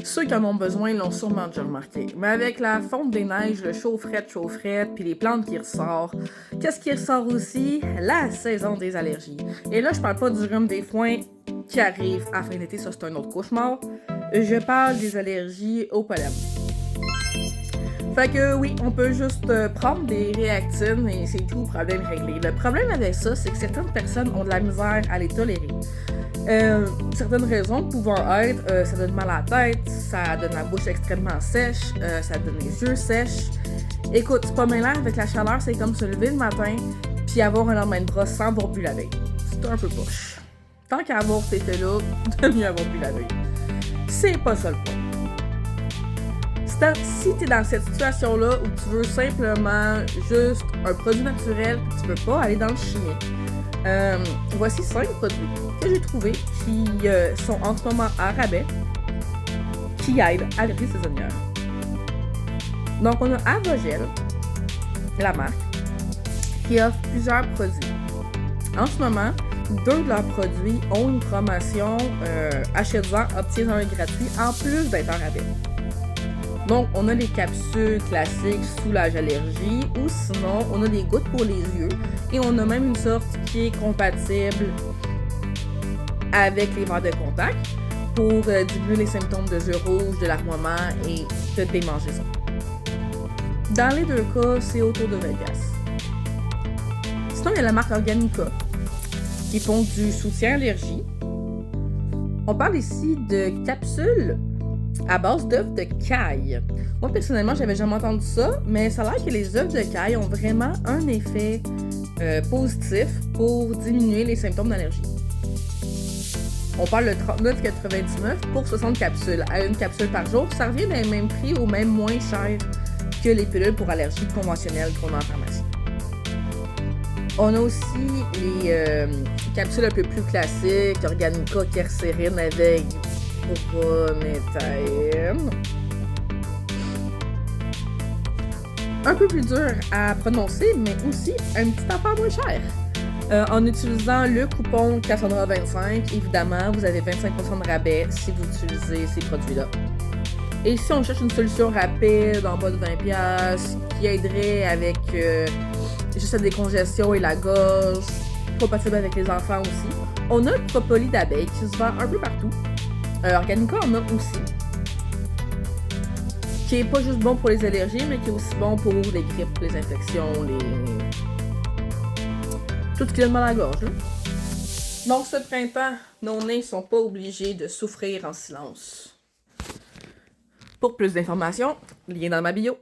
Ceux qui en ont besoin l'ont sûrement déjà remarqué. Mais avec la fonte des neiges, le chaufferette, puis les plantes qui ressortent, qu'est-ce qui ressort aussi? La saison des allergies. Et là, je parle pas du rhume des foins qui arrive à la fin d'été, ça c'est un autre cauchemar. Je parle des allergies au pollen. Fait que oui, on peut juste prendre des réactines et c'est tout, problème réglé. Le problème avec ça, c'est que certaines personnes ont de la misère à les tolérer. Certaines raisons pouvant être, ça donne mal à la tête, ça donne la bouche extrêmement sèche, ça donne les yeux sèches. Écoute, c'est pas mêlant avec la chaleur, c'est comme se lever le matin puis avoir un lendemain de brosse sans avoir bu la veille. C'est un peu poche. Tant qu'à avoir cet effet-là, de mieux avoir bu la veille. C'est pas ça le point. Si t'es dans cette situation-là où tu veux simplement juste un produit naturel, tu veux pas aller dans le chimique, voici 5 produits que j'ai trouvés qui sont en ce moment à rabais, qui aident à l'allergie saisonnière. Donc on a Avogel, la marque, qui offre plusieurs produits. En ce moment, 2 de leurs produits ont une promotion achète-en, obtiens un gratuit, en plus d'être en rabais. Donc, on a les capsules classiques soulage allergie ou sinon, on a des gouttes pour les yeux et on a même une sorte qui est compatible avec les verres de contact pour diminuer les symptômes de yeux rouges, de larmoiement et de démangeaison. Dans les 2 cas, c'est autour de 20$. Sinon, il y a la marque Organica qui font du soutien allergie. On parle ici de capsules à base d'œufs de caille. Moi, personnellement, j'avais jamais entendu ça, mais ça a l'air que les œufs de caille ont vraiment un effet positif pour diminuer les symptômes d'allergie. On parle de 39,99$ pour 60 capsules. À une capsule par jour, ça revient dans le même prix ou même moins cher que les pilules pour allergie conventionnelles qu'on a en pharmacie. On a aussi les capsules un peu plus classiques, Organica, Quercérine avec Prométhène. Un peu plus dur à prononcer, mais aussi un petit affaire moins cher. En utilisant le coupon Cassandra25, évidemment, vous avez 25% de rabais si vous utilisez ces produits-là. Et si on cherche une solution rapide, en bas de 20$, qui aiderait avec juste la décongestion et la gorge, compatible avec les enfants aussi, on a le propolis d'abeille qui se vend un peu partout. Organica en a aussi. Qui est pas juste bon pour les allergies, mais qui est aussi bon pour les grippes, les infections, tout ce qui donne mal à la gorge. Hein? Donc ce printemps, nos nez sont pas obligés de souffrir en silence. Pour plus d'informations, lien dans ma bio.